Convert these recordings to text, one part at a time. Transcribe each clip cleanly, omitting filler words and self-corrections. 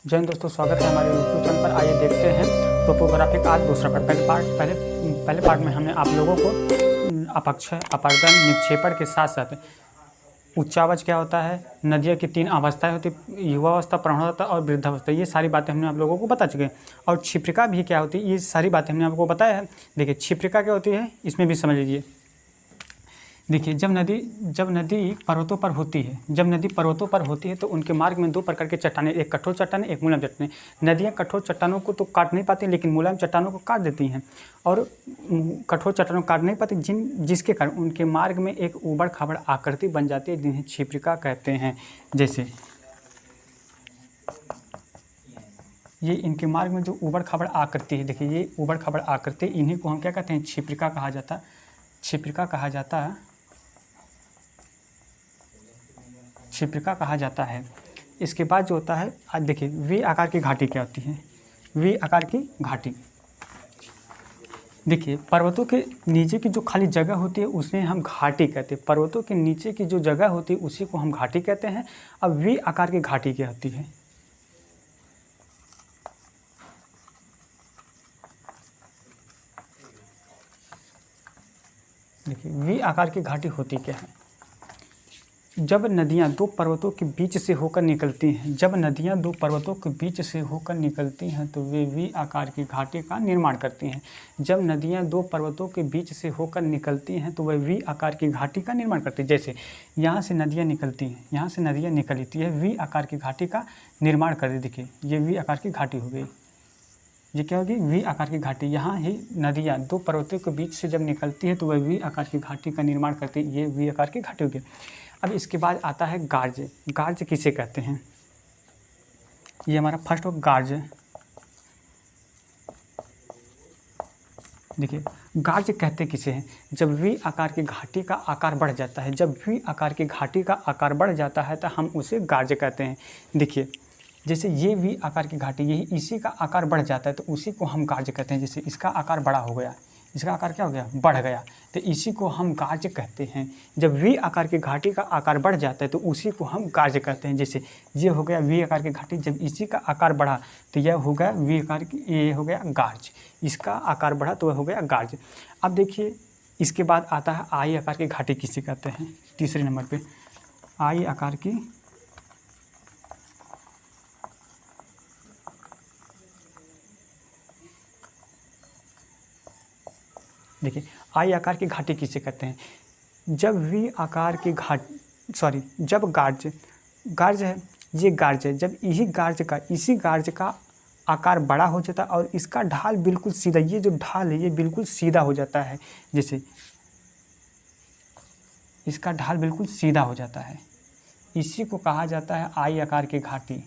जय हिंद दोस्तों, स्वागत है हमारे यूट्यूब चैनल पर। आइए देखते हैं टोपोग्राफी का आज दूसरा पार्ट। पहले पार्ट में हमने आप लोगों को अपक्षय, अपर्दन, निक्षेपण के साथ साथ उच्चावच क्या होता है, नदियों की 3 अवस्थाएं होती, युवावस्था, प्रौढ़ावस्था और वृद्धावस्था, ये सारी बातें हमने आप लोगों को बता चुके हैं। और क्षिप्रिका भी क्या होती है, ये सारी बातें हमने आपको बताया है। देखिए क्षिप्रिका क्या होती है, इसमें भी समझ लीजिए। देखिए जब नदी पर्वतों पर होती है, तो उनके मार्ग में 2 प्रकार के चट्टानें, एक कठोर चट्टानें, एक मुलायम चट्टानें। नदियाँ कठोर चट्टानों को तो काट नहीं पाती, लेकिन मुलायम चट्टानों को काट देती हैं। और कठोर चट्टानों को काट नहीं पाती, जिसके कारण उनके मार्ग में एक ऊबड़ खाबड़ आकृति बन जाती है, जिन्हें क्षिप्रिका कहते हैं। जैसे ये इनके मार्ग में जो ऊबड़ खाबड़ आकृति है, देखिए ये ऊबड़ खाबड़ आकृति, इन्हीं को हम क्या कहते हैं, क्षिप्रिका कहा जाता है। क्षिप्रिका कहा जाता है। इसके बाद जो होता है, आज देखिए वी आकार की घाटी क्या होती है। वी आकार की घाटी, देखिए पर्वतों के नीचे की जो खाली जगह होती है उसे हम घाटी कहते हैं। पर्वतों के नीचे की जो जगह होती है उसी को हम घाटी कहते हैं। अब वी आकार की घाटी क्या होती है, देखिए वी आकार की घाटी होती क्या है। जब नदियाँ 2 पर्वतों के बीच से होकर निकलती हैं, तो वे वी आकार की घाटी का निर्माण करती हैं। जब नदियाँ 2 पर्वतों के बीच से होकर निकलती हैं, तो वह वी आकार की घाटी का निर्माण करती है। जैसे यहाँ से नदियाँ निकलती है, वी आकार की घाटी का निर्माण कर दी। देखिए ये वी आकार की घाटी हो गई। ये क्या होगी, वी आकार की घाटी। यहाँ ही नदियाँ 2 पर्वतों के बीच से जब निकलती है, तो वह वी आकार की घाटी का निर्माण करती है। ये वी आकार की घाटी होगी। अब इसके बाद आता है गार्ज। गार्ज किसे कहते हैं, ये हमारा फर्स्ट हो गार्ज। देखिए गार्ज कहते किसे हैं, जब वी आकार की घाटी का आकार बढ़ जाता है। जब वी आकार की घाटी का आकार बढ़ जाता है तो हम उसे गार्ज कहते हैं। देखिए जैसे ये वी आकार की घाटी, यही इसी का आकार बढ़ जाता है, तो उसी को हम गार्ज कहते हैं। जैसे इसका आकार बड़ा हो गया, इसका आकार क्या हो गया, बढ़ गया, तो इसी को हम गार्ज कहते हैं। जब वी आकार की घाटी का आकार बढ़ जाता है तो उसी को हम गार्ज कहते हैं। जैसे ये हो गया वी आकार की घाटी, जब इसी का आकार बढ़ा तो यह हो गया वी आकार की, ये हो गया गार्ज। इसका आकार बढ़ा तो वह हो गया गार्ज। अब देखिए इसके बाद आता है आई आकार की घाटी किसे कहते हैं, तीसरे नंबर पे आई आकार की, देखिए आई आकार की घाटी किसे कहते हैं, जब वी आकार की जब गार्ज है, ये गार्ज है, जब इसी गार्ज का आकार बड़ा हो जाता है और इसका ढाल बिल्कुल सीधा, ये जो ढाल है ये बिल्कुल सीधा हो जाता है। जैसे इसका ढाल बिल्कुल सीधा हो जाता है, इसी को कहा जाता है आई आकार की घाटी।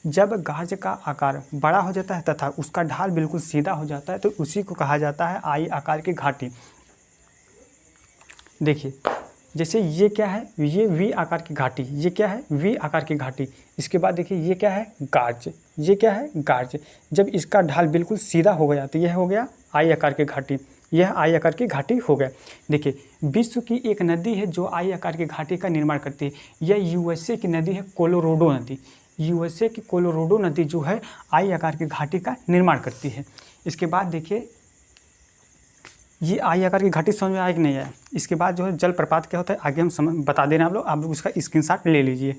जब गार्ज का आकार बड़ा हो जाता है तथा उसका ढाल बिल्कुल सीधा हो जाता है, तो उसी को कहा जाता है आई आकार की घाटी। देखिए जैसे ये क्या है, ये वी आकार की घाटी, ये क्या है, वी आकार की घाटी। इसके बाद देखिए ये क्या है, गार्ज, ये क्या है, गार्ज। जब इसका ढाल बिल्कुल सीधा हो गया तो यह हो गया आई आकार की घाटी, यह आई आकार की घाटी हो गया। देखिए विश्व की एक नदी है जो आई आकार की घाटी का निर्माण करती है। यह यूएसए की नदी है, कोलोराडो नदी। यूएसए की कोलोराडो नदी जो है आई आकार की घाटी का निर्माण करती है। इसके बाद देखिए ये आई आकार की घाटी समझ में आया कि नहीं आया। इसके बाद जो है जलप्रपात क्या होता है, आगे हम बता देना आप लोग उसका स्क्रीनशॉट ले लीजिए।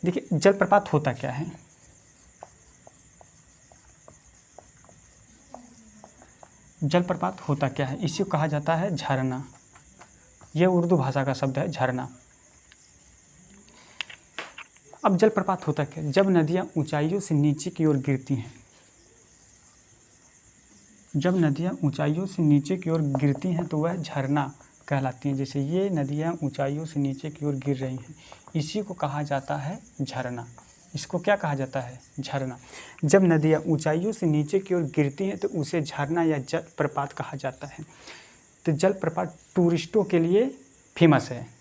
देखिए जलप्रपात होता क्या है, जलप्रपात होता क्या है, इसी को कहा जाता है झरना। यह उर्दू भाषा का शब्द है, झरना। अब जलप्रपात होता क्या, जब नदियाँ ऊंचाइयों से नीचे की ओर गिरती हैं, जब नदियाँ ऊंचाइयों से नीचे की ओर गिरती हैं तो वह झरना कहलाती हैं। जैसे ये नदियाँ ऊंचाइयों से नीचे की ओर गिर रही हैं, इसी को कहा जाता है झरना। इसको क्या कहा जाता है, झरना। जब नदियाँ ऊंचाइयों से नीचे की ओर गिरती हैं तो उसे झरना या जलप्रपात कहा जाता है। तो जलप्रपात टूरिस्टों के लिए फेमस है,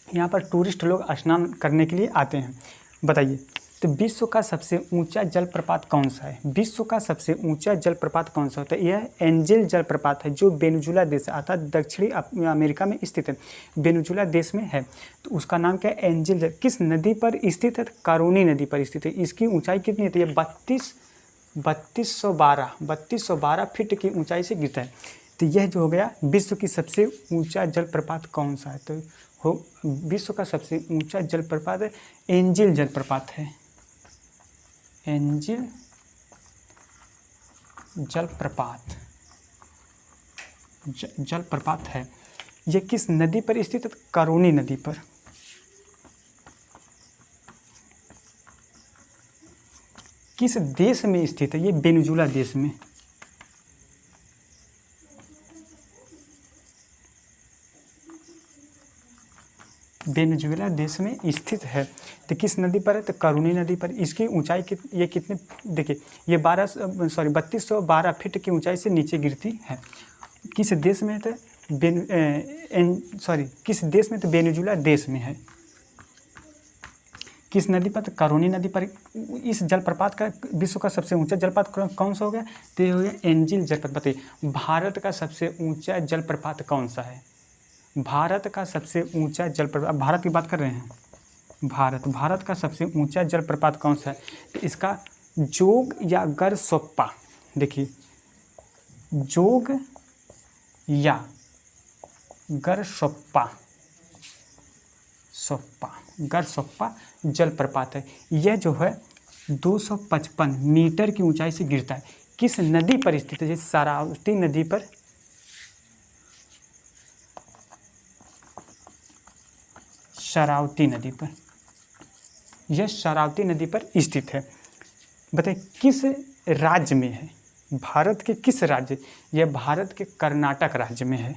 यहाँ पर टूरिस्ट लोग स्नान करने के लिए आते हैं। बताइए तो विश्व का सबसे ऊंचा जलप्रपात कौन सा है? विश्व का सबसे ऊंचा जलप्रपात कौन सा होता है? यह एंजेल जलप्रपात है जो वेनेजुला देश अर्थात दक्षिणी अमेरिका में स्थित है, वेनेजुला देश में है। तो उसका नाम क्या है? एंजेल जल। किस नदी पर स्थित है? कारोनी नदी पर स्थित है। इसकी ऊंचाई कितनी है? तो ये 3212 फीट की ऊंचाई से गिरता है। तो यह जो हो गया विश्व की सबसे ऊंचा जलप्रपात कौन सा है? तो विश्व का सबसे ऊंचा जलप्रपात एंजेल जलप्रपात है। एंजेल जलप्रपात जलप्रपात है। यह किस नदी पर स्थित है? कारोनी नदी पर। किस देश में स्थित है? ये वेनेजुला देश में। वेनेजुला देश में स्थित है। तो किस नदी पर है? तो कारोनी नदी पर। इसकी ऊंचाई ये कितने, देखिए ये 3212 फीट की ऊंचाई से नीचे गिरती है। किस देश में है? तो किस देश में? तो वेनेजुला देश में है। किस नदी पर? तो कारोनी नदी पर। इस जलप्रपात का विश्व का सबसे ऊंचा जलप्रपात कौन सा हो गया? तो ये हो गया एंजेल जलप्रपात। बताइए भारत का सबसे ऊंचा जलप्रपात कौन सा है? भारत का सबसे ऊंचा जलप्रपात, भारत की बात कर रहे हैं। भारत का सबसे ऊंचा जलप्रपात कौन सा है? तो इसका जोग या गरसोप्पा। देखिए जोग या गरसोप्पा गरसोप्पा जलप्रपात है। यह जो है 255 मीटर की ऊंचाई से गिरता है। किस नदी पर स्थित है? शरावती नदी पर। शरावती नदी पर। यह शरावती नदी पर स्थित है। बताइए किस राज्य में है? भारत के किस राज्य? यह भारत के कर्नाटक राज्य में है।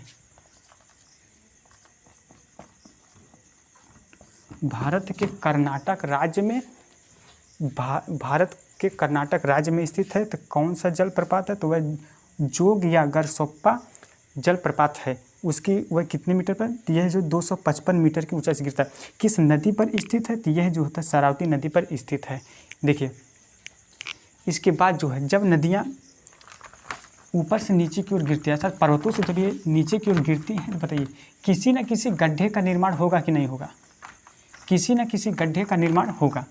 भारत के कर्नाटक राज्य में भारत के कर्नाटक राज्य में स्थित है। तो कौन सा जलप्रपात है? तो वह जोग या गरसोप्पा जलप्रपात है। उसकी वह कितने मीटर पर? तो यह जो 255 मीटर की ऊंचाई से गिरता है। किस नदी पर स्थित है? तो यह जो होता है शरावती नदी पर स्थित है। देखिए इसके बाद जो है जब नदियाँ ऊपर से नीचे की ओर गिरती है, अर्थात पर्वतों से जब ये नीचे की ओर गिरती हैं, बताइए किसी न किसी गड्ढे का निर्माण होगा कि नहीं होगा? किसी न किसी गड्ढे का निर्माण होगा।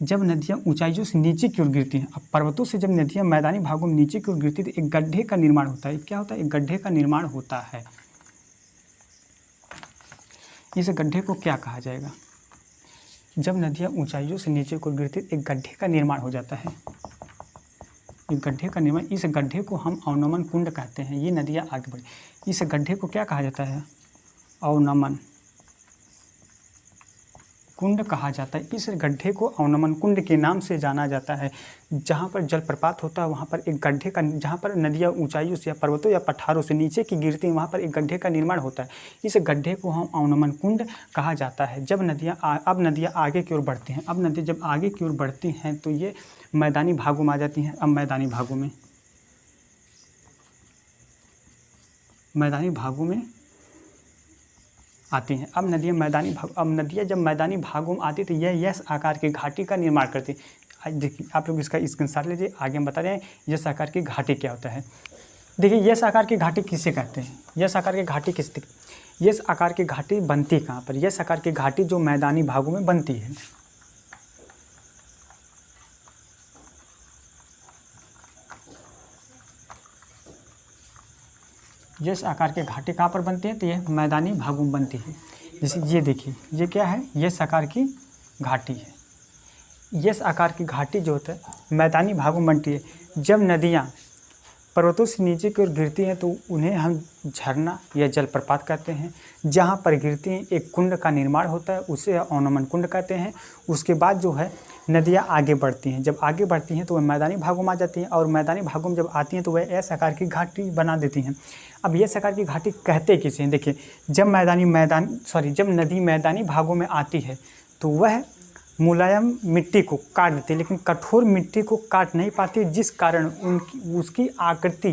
जब नदियाँ ऊंचाइयों से नीचे की ओर गिरती हैं, अब पर्वतों से जब नदियाँ मैदानी भागों में नीचे की ओर गिरती है तो एक गड्ढे का निर्माण होता है। क्या होता है? एक गड्ढे का निर्माण होता है। इस गड्ढे को क्या कहा जाएगा? जब नदियाँ ऊंचाइयों से नीचे की ओर गिरती है एक गड्ढे का निर्माण हो जाता है। एक गड्ढे का निर्माण, इस गड्ढे को हम अवनमन कुंड कहते हैं। ये नदियाँ आगे बढ़ी, इस गड्ढे को क्या कहा जाता है? अवनमन कुंड कहा जाता है। इस गड्ढे को अवनमन कुंड के नाम से जाना जाता है। जहाँ पर जलप्रपात होता है वहाँ पर एक गड्ढे का, जहाँ पर नदियाँ ऊंचाइयों से या पर्वतों या पठारों से नीचे की गिरती हैं वहाँ पर एक गड्ढे का निर्माण होता है। इस गड्ढे को हम अवनमन कुंड कहा जाता है। जब नदियाँ अब नदियाँ आगे की ओर बढ़ती हैं, अब नदियाँ जब आगे की ओर बढ़ती हैं तो ये मैदानी भागों में आ जाती हैं। अब मैदानी भागों में आती हैं। अब नदियाँ जब मैदानी भागों में आती तो यह एस आकार की घाटी का निर्माण करती है। देखिए आप लोग इसका स्क्रीनशॉट लीजिए, आगे हम बता रहे हैं यस आकार की घाटी क्या होता है। देखिए यस आकार की घाटी किसे कहते हैं? यस आकार की घाटी यस आकार की घाटी बनती कहाँ पर? यस आकार की घाटी जो मैदानी भागों में बनती है। यस आकार की घाटी कहाँ पर बनती है? तो यह मैदानी भागों में बनती है। जैसे ये देखिए, ये क्या है? यस आकार की घाटी है। यस आकार की घाटी जो होता है मैदानी भागों में बनती है। जब नदियाँ पर्वतों से नीचे की ओर गिरती हैं तो उन्हें हम झरना या जलप्रपात कहते हैं। जहाँ पर गिरती हैं एक कुंड का निर्माण होता है, उसे अवनमन कुंड कहते हैं। उसके बाद जो है नदियाँ आगे बढ़ती हैं। जब आगे बढ़ती हैं तो वह मैदानी भागों में आ जाती हैं, और मैदानी भागों में जब आती हैं तो वह एस आकार की घाटी बना देती हैं। अब एस आकार की घाटी कहते किसे हैं? देखिए जब नदी मैदानी भागों में आती है तो वह मुलायम मिट्टी को काट देती है, लेकिन कठोर मिट्टी को काट नहीं पाती, जिस कारण उसकी आकृति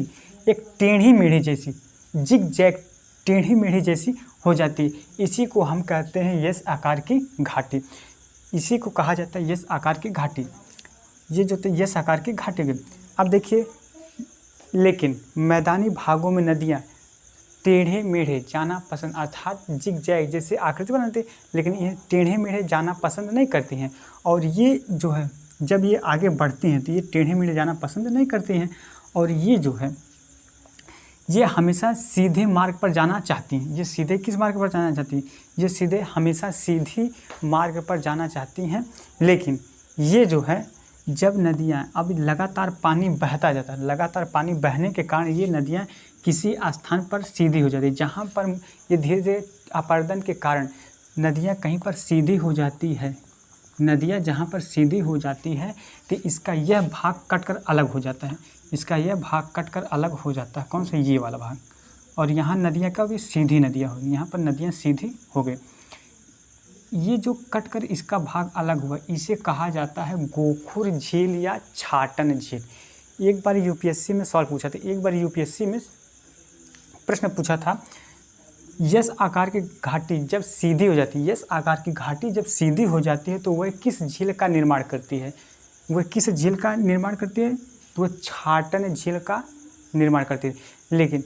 एक टेढ़ी मेढ़ी जैसी, जिग जैग टेढ़ी मेढ़ी जैसी हो जाती है। इसी को हम कहते हैं यस आकार की घाटी। इसी को कहा जाता है यस आकार की घाटी। ये जो तो यस आकार की घाटी गई। अब देखिए, लेकिन मैदानी भागों में नदियाँ टेढ़े मेढ़े जाना पसंद, अर्थात जिग जैग जैसे आकृति बनाते, लेकिन ये टेढ़े मेढ़े जाना पसंद नहीं करती हैं। और ये जो है जब ये आगे बढ़ती हैं तो ये टेढ़े मेढ़े जाना पसंद नहीं करती हैं। और ये जो है ये हमेशा सीधे मार्ग पर जाना चाहती हैं। ये सीधे किस मार्ग पर जाना चाहती हैं? ये सीधे हमेशा सीधी मार्ग पर जाना चाहती हैं। लेकिन ये जो है जब नदियाँ अब लगातार पानी बहता जाता है, लगातार पानी बहने के कारण ये नदियाँ किसी स्थान पर सीधी हो जाती है। जहाँ पर ये धीरे धीरे अपरदन के कारण नदियाँ कहीं पर सीधी हो जाती है, नदियाँ जहाँ पर सीधी हो जाती है तो इसका यह भाग कटकर अलग हो जाता है। इसका यह भाग कटकर अलग हो जाता है। कौन सा? ये वाला भाग। और यहाँ नदियाँ का भी सीधी नदियाँ हो गई, यहाँ पर नदियाँ सीधी हो गई। ये जो कटकर इसका भाग अलग हुआ इसे कहा जाता है गोखुर झील या छाटन झील। एक बार यूपीएससी में सवाल पूछा था, एक बार यूपीएससी में प्रश्न पूछा था, यस आकार की घाटी जब सीधी हो जाती है, यस आकार की घाटी जब सीधी हो जाती है तो वह किस झील का निर्माण करती है? वह किस झील का निर्माण करती है? तो वह छाटन झील का निर्माण करती है। लेकिन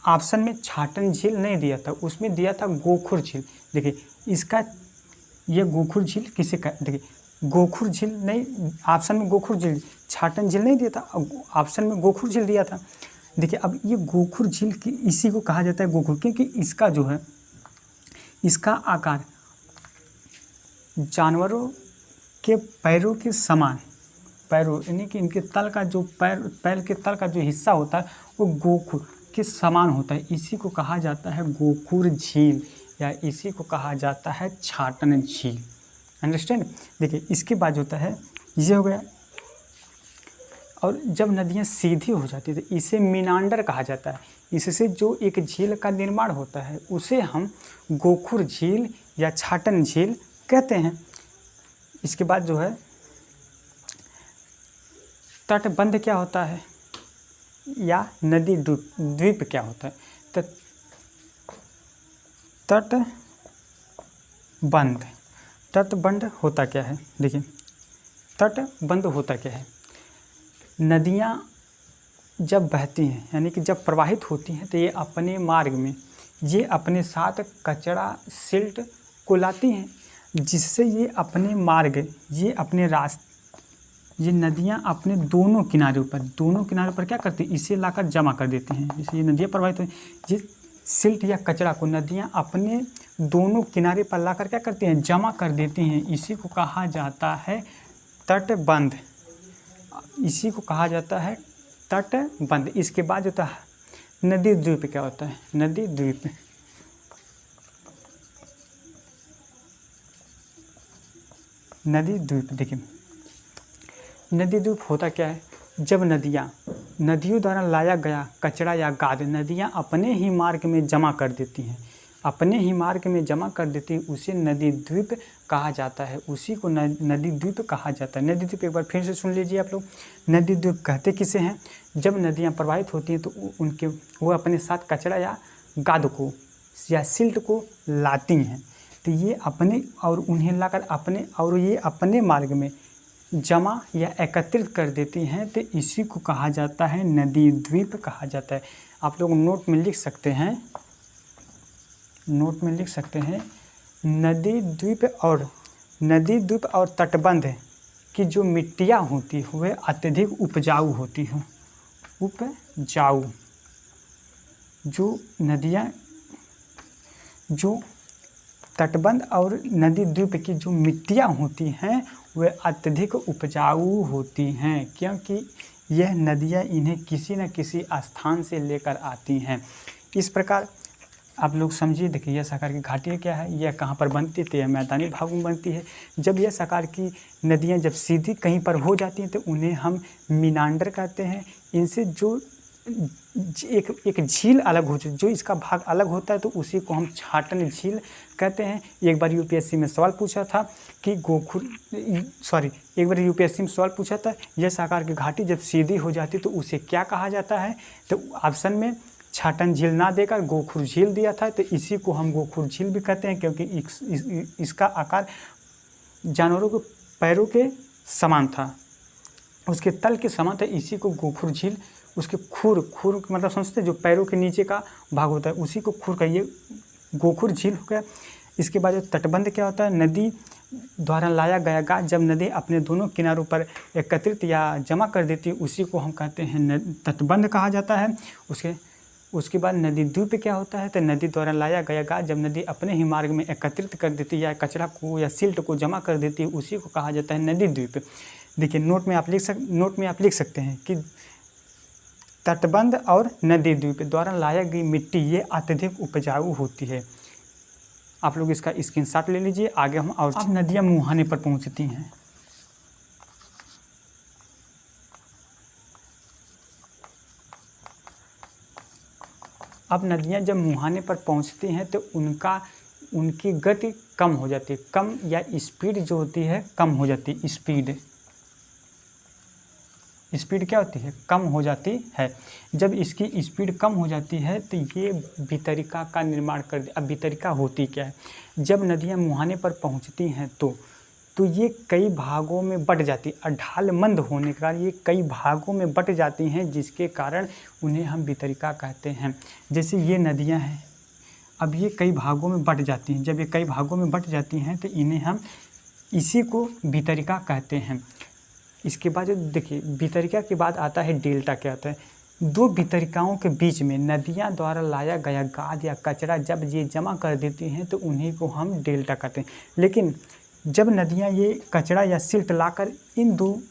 ऑप्शन में छाटन झील नहीं दिया था, उसमें दिया था गोखुर झील। देखिए इसका ये गोखुर झील किसे का, देखिए गोखुर झील नहीं, ऑप्शन में गोखुर झील, छाटन झील नहीं दिया था, ऑप्शन में गोखुर झील दिया था। देखिए अब ये गोखुर झील की इसी को कहा जाता है गोखुर, क्योंकि इसका जो है इसका आकार जानवरों के पैरों के समान, पैरों यानी कि इनके तल का जो पैर के तल का जो हिस्सा होता है वो गोखुर के समान होता है। इसी को कहा जाता है गोखुर झील या इसी को कहा जाता है छाटन झील। अंडरस्टैंड? देखिए इसके बाद होता है ये हो गया। और जब नदियाँ सीधी हो जाती है तो इसे मीनांडर कहा जाता है। इससे जो एक झील का निर्माण होता है उसे हम गोखुर झील या छाटन झील कहते हैं। इसके बाद जो है तटबंध क्या होता है या नदी द्वीप क्या होता है? तो तटबंध होता क्या है? देखिए तटबंध होता क्या है? नदियाँ जब बहती हैं यानी कि जब प्रवाहित होती हैं तो ये अपने मार्ग में ये अपने साथ कचरा सिल्ट को लाती हैं, जिससे ये अपने मार्ग ये अपने रास्ते ये नदियाँ अपने दोनों किनारों पर क्या करती है? इसे लाकर जमा कर देती हैं। जैसे ये नदियाँ प्रवाहित हुई, ये सिल्ट या कचरा को नदियाँ अपने दोनों किनारे पर लाकर क्या करती हैं? जमा कर देती हैं। इसी को कहा जाता है तटबंध। इसी को कहा जाता है तटबंध। इसके बाद होता है नदी द्वीप। क्या होता है? नदी द्वीप। नदी द्वीप देखिए नदी द्वीप होता क्या है? जब नदियों द्वारा लाया गया कचरा या गाद नदियाँ अपने ही मार्ग में जमा कर देती हैं, अपने ही मार्ग में जमा कर देती है, उसे नदी द्वीप कहा जाता है। उसी को नदी द्वीप कहा जाता है। नदी द्वीप एक बार फिर से सुन लीजिए आप लोग। नदी द्वीप कहते किसे हैं? जब नदियाँ प्रवाहित होती हैं तो वो अपने साथ कचरा या गाद को या सिल्ट को लाती हैं, तो ये अपने और उन्हें लाकर ये अपने मार्ग में जमा या एकत्रित कर देती हैं, तो इसी को कहा जाता है नदी द्वीप कहा जाता है। आप लोग नोट में लिख सकते हैं नदी द्वीप और तटबंध की जो मिट्टियाँ होती हैं वे अत्यधिक उपजाऊ होती हैं। उपजाऊ जो तटबंध और नदी द्वीप की जो मिट्टियाँ होती हैं वे अत्यधिक उपजाऊ होती हैं, क्योंकि यह नदियाँ इन्हें किसी न किसी स्थान से लेकर आती हैं। इस प्रकार आप लोग समझिए। देखिए यह आकार की घाटी क्या है, यह कहाँ पर बनती है? तो यह मैदानी भागों में बनती है। जब यह आकार की नदियाँ जब सीधी कहीं पर हो जाती हैं तो उन्हें हम मीनांडर कहते हैं। इनसे जो एक झील अलग हो जाए, जो इसका भाग अलग होता है तो उसी को हम छाटन झील कहते हैं। एक बार यूपीएससी में सवाल पूछा था कि यह आकार की घाटी जब सीधी हो जाती तो उसे क्या कहा जाता है? तो ऑप्शन में छाटन झील ना देकर गोखुर झील दिया था, तो इसी को हम गोखुर झील भी कहते हैं, क्योंकि इसका आकार जानवरों के पैरों के समान था, उसके तल के समान था, इसी को गोखुर झील, उसके खुर मतलब समझते जो पैरों के नीचे का भाग होता है उसी को खुर कहिए, गोखुर झील हो गया। इसके बाद जो तटबंध क्या होता है, नदी द्वारा लाया गया गाद जब नदी अपने दोनों किनारों पर एकत्रित या जमा कर देती है उसी को हम कहते हैं तटबंध कहा जाता है। उसके बाद नदी द्वीप क्या होता है, तो नदी द्वारा लाया गया गाद जब नदी अपने ही मार्ग में एकत्रित कर देती है या कचरा को या सिल्ट को जमा कर देती है उसी को कहा जाता है नदी द्वीप। देखिए नोट में आप लिख सकते हैं कि तटबंध और नदी द्वीप द्वारा लाया गई मिट्टी ये अत्यधिक उपजाऊ होती है। आप लोग इसका स्क्रीनशॉट ले लीजिए। आगे हम और अब नदियाँ मुहाने पर पहुंचती हैं। अब नदियाँ जब मुहाने पर पहुंचती हैं तो उनकी गति कम हो जाती है, कम या स्पीड जो होती है कम हो जाती है। स्पीड क्या होती है, कम हो जाती है। जब इसकी स्पीड कम हो जाती है तो ये भितरिका का निर्माण कर दे। अब भितरिका होती क्या है, जब नदियाँ मुहाने पर पहुंचती हैं तो ये कई भागों में बट जाती है। ढालमंद होने के कारण ये कई भागों में बट जाती हैं, जिसके कारण उन्हें हम भितरिका कहते हैं। जैसे ये नदियाँ हैं, अब ये कई भागों में बट जाती हैं। जब ये कई भागों में बट जाती हैं तो इन्हें हम इसी को भितरिका कहते हैं। इसके बाद देखिए भितरिका के बाद आता है डेल्टा। क्या आता है, दो भितरिकाओं के बीच में नदियाँ द्वारा लाया गया गाद या कचरा जब ये जमा कर देती हैं तो उन्हीं को हम डेल्टा कहते हैं। लेकिन जब नदियाँ ये कचरा या सिल्ट लाकर इन दो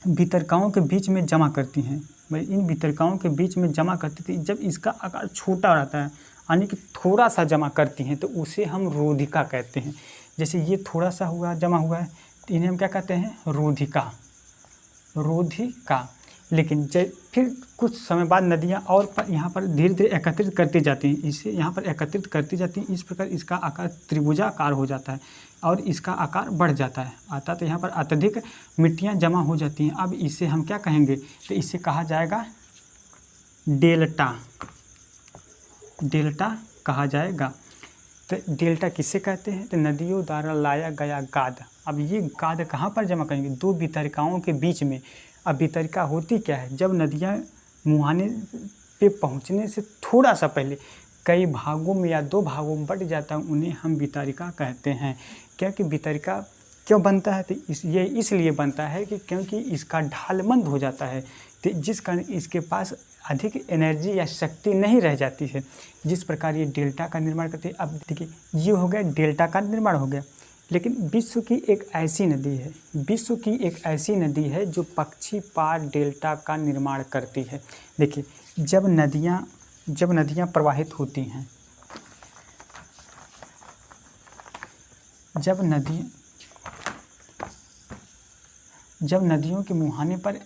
भितरिकाओं के बीच में जमा करती हैं, इन भितरिकाओं के बीच में जमा करती थी, जब इसका आकार छोटा रहता है यानी कि थोड़ा सा जमा करती हैं तो उसे हम रोधिका कहते हैं। जैसे ये थोड़ा सा हुआ जमा हुआ है तो इन्हें हम क्या कहते हैं, रोधिका। लेकिन फिर कुछ समय बाद नदियाँ और यहाँ पर धीरे धीरे एकत्रित करती जाती हैं, इसे यहाँ पर एकत्रित करती जाती हैं। इस प्रकार इसका आकार त्रिभुजाकार हो जाता है और इसका आकार बढ़ जाता है। तो यहाँ पर अत्यधिक मिट्टियाँ जमा हो जाती हैं। अब इसे हम क्या कहेंगे, तो इसे कहा जाएगा डेल्टा। डेल्टा कहा जाएगा। तो डेल्टा किसे कहते हैं, तो नदियों द्वारा लाया गया गाद। अब ये गाद कहाँ पर जमा करेंगे, दो भितरिकाओं के बीच में। अब भितरिका होती क्या है, जब नदियाँ मुहाने पे पहुँचने से थोड़ा सा पहले कई भागों में या दो भागों में बट जाता है उन्हें हम भितरिका कहते हैं। क्योंकि भितरिका क्यों बनता है, तो ये इसलिए बनता है कि क्योंकि इसका ढालमंद हो जाता है, तो जिस कारण इसके पास अधिक एनर्जी या शक्ति नहीं रह जाती है, जिस प्रकार ये डेल्टा का निर्माण करती है। अब देखिए ये हो गया डेल्टा का निर्माण हो गया। लेकिन विश्व की एक ऐसी नदी है जो पक्षीपाद डेल्टा का निर्माण करती है। देखिए जब नदियाँ प्रवाहित होती हैं, जब नदियों के मुहाने पर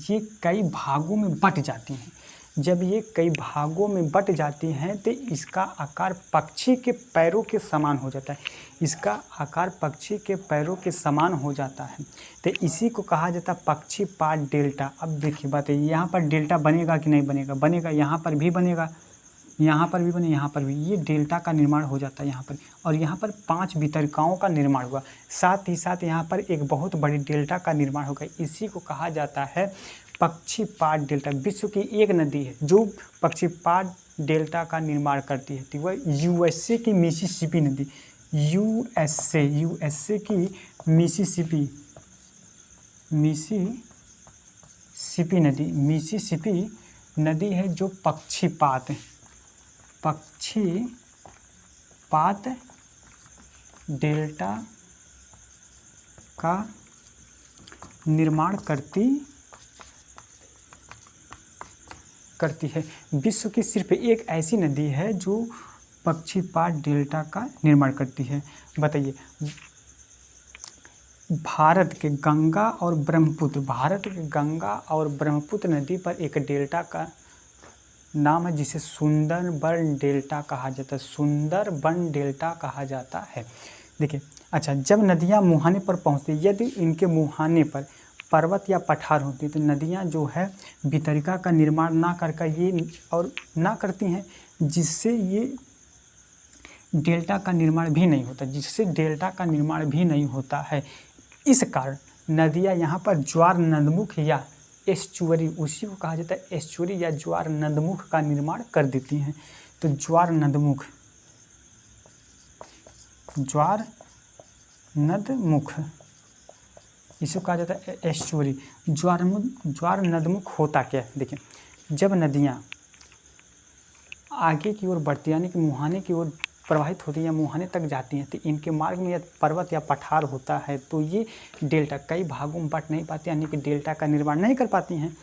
ये कई भागों में बट जाती हैं। जब ये कई भागों में बट जाती हैं तो इसका आकार पक्षी के पैरों के समान हो जाता है। तो इसी को कहा जाता है पक्षीपाद डेल्टा। अब देखिए बात है, यहाँ पर डेल्टा बनेगा कि नहीं बनेगा, बनेगा। यहाँ पर भी बनेगा, यहाँ पर भी बने, यहाँ पर भी। ये डेल्टा का निर्माण हो जाता है यहाँ पर। और यहाँ पर 5 भितरिकाओं का निर्माण हुआ, साथ ही साथ यहाँ पर एक बहुत बड़ी डेल्टा का निर्माण होगा। इसी को कहा जाता है पक्षीपाद डेल्टा। विश्व की एक नदी है जो पक्षीपाद डेल्टा का निर्माण करती है, तो वह यूएसए की मिसिसिपी नदी। यूएसए की मिसिसिपी नदी है जो पक्षीपाद डेल्टा का निर्माण करती है। विश्व की सिर्फ एक ऐसी नदी है जो पक्षीपाद डेल्टा का निर्माण करती है। बताइए, भारत के गंगा और ब्रह्मपुत्र नदी पर एक डेल्टा का नाम है जिसे सुंदरबन डेल्टा कहा जाता है। देखिए अच्छा, जब नदियाँ मुहाने पर पहुँचती, यदि इनके मुहाने पर पर्वत या पठार होती है, तो नदियाँ जो है वितरिका का निर्माण ना कर ये और ना करती हैं, जिससे ये डेल्टा का निर्माण भी नहीं होता, जिससे डेल्टा का निर्माण भी नहीं होता है। इस कारण नदियाँ यहाँ पर ज्वार नदमुख या एस्चुअरी, उसी को कहा जाता है एस्चुअरी या ज्वार नदमुख का निर्माण कर देती हैं। तो ज्वार नदमुख, ज्वार नदमुख इसे कहा जाता है एस्चुअरी। ज्वार नदमुख होता क्या है, देखिए, जब नदियाँ आगे की ओर बढ़ती यानी कि मुहाने की ओर प्रवाहित होती हैं या मुहाने तक जाती हैं, तो इनके मार्ग में या पर्वत या पठार होता है, तो ये डेल्टा कई भागों में बट नहीं पाती, यानी कि डेल्टा का निर्माण नहीं कर पाती हैं।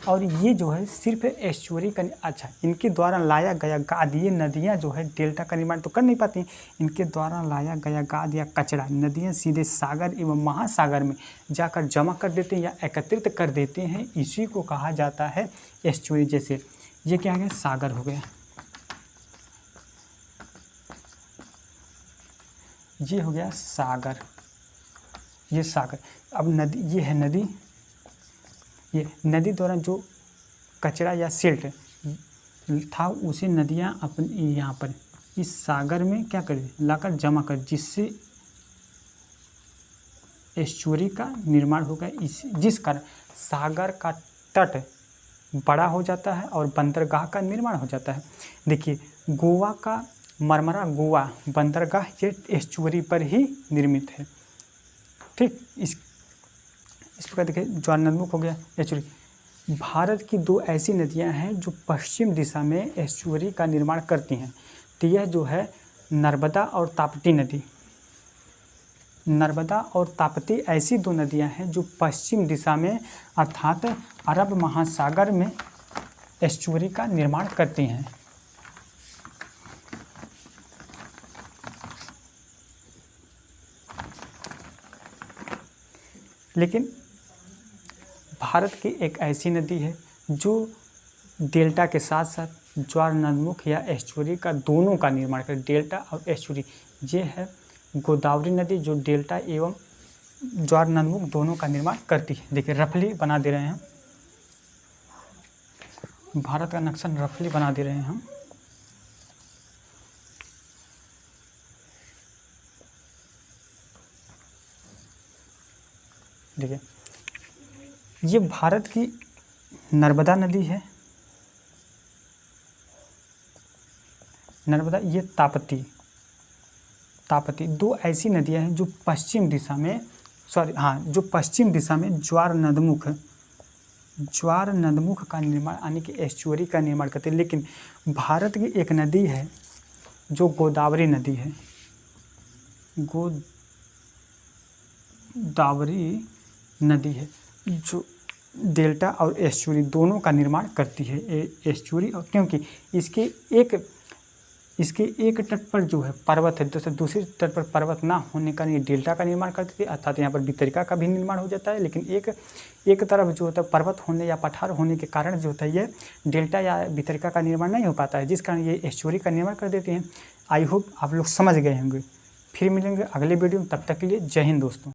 और ये जो है सिर्फ एस्चुअरी का, अच्छा, इनके द्वारा लाया गया गाद, ये नदियाँ जो है डेल्टा का निर्माण तो कर नहीं पाती, इनके द्वारा लाया गया गाद या कचरा नदियाँ सीधे सागर एवं महासागर में जाकर जमा कर देते हैं या एकत्रित कर देते हैं, इसी को कहा जाता है एस्चुअरी। जैसे ये क्या है, सागर हो गया, ये हो गया सागर, ये सागर। अब नदी, ये है नदी, ये नदी द्वारा जो कचरा या सिल्ट था उसे नदियाँ अपने यहाँ पर इस सागर में क्या करे, लाकर जमा कर, जिससे एस्चुअरी का निर्माण होगा। इस जिस कारण सागर का तट बड़ा हो जाता है और बंदरगाह का निर्माण हो जाता है। देखिए, गोवा का मरमरा गोवा बंदरगाह ये एस्चुअरी पर ही निर्मित है, ठीक। इस प्रकार देखिए, ज्वार नदमुख हो गया, एस्चुअरी। भारत की दो ऐसी नदियां हैं जो पश्चिम दिशा में एस्चुअरी का निर्माण करती हैं, तो यह जो है नर्मदा और ताप्ती नदी। नर्मदा और ताप्ती ऐसी दो नदियां हैं जो पश्चिम दिशा में अर्थात अरब महासागर में एस्चुअरी का निर्माण करती हैं। लेकिन भारत की एक ऐसी नदी है जो डेल्टा के साथ साथ ज्वार नदमुख या एस्चुअरी का दोनों का निर्माण करे, डेल्टा और एस्चुअरी। ये है गोदावरी नदी जो डेल्टा एवं ज्वार नदमुख दोनों का निर्माण करती है। देखिए, रफली बना दे रहे हैं, भारत का नक्शा रफली बना दे रहे हैं हम। देखिए, ये भारत की नर्मदा नदी है, नर्मदा, ये ताप्ती। दो ऐसी नदियां हैं जो पश्चिम दिशा में जो पश्चिम दिशा में ज्वार नदमुख का निर्माण यानी कि एस्चुअरी का निर्माण करते हैं। लेकिन भारत की एक नदी है जो गोदावरी नदी है, गोदावरी नदी है जो डेल्टा और एस्चुअरी दोनों का निर्माण करती है। एस्चुअरी, और क्योंकि इसके एक तट पर जो है पर्वत है, दूसरे तट पर पर्वत ना होने का ये डेल्टा का निर्माण करती है, अर्थात यहाँ पर वितरिका का भी निर्माण हो जाता है। लेकिन एक तरफ जो होता है पर्वत होने या पठार होने के कारण जो होता है ये डेल्टा या वितरिका का निर्माण नहीं हो पाता है, जिस कारण ये एस्चुअरी का निर्माण कर देते हैं। आई होप आप लोग समझ गए होंगे। फिर मिलेंगे अगले वीडियो में, तब तक के लिए जय हिंद दोस्तों।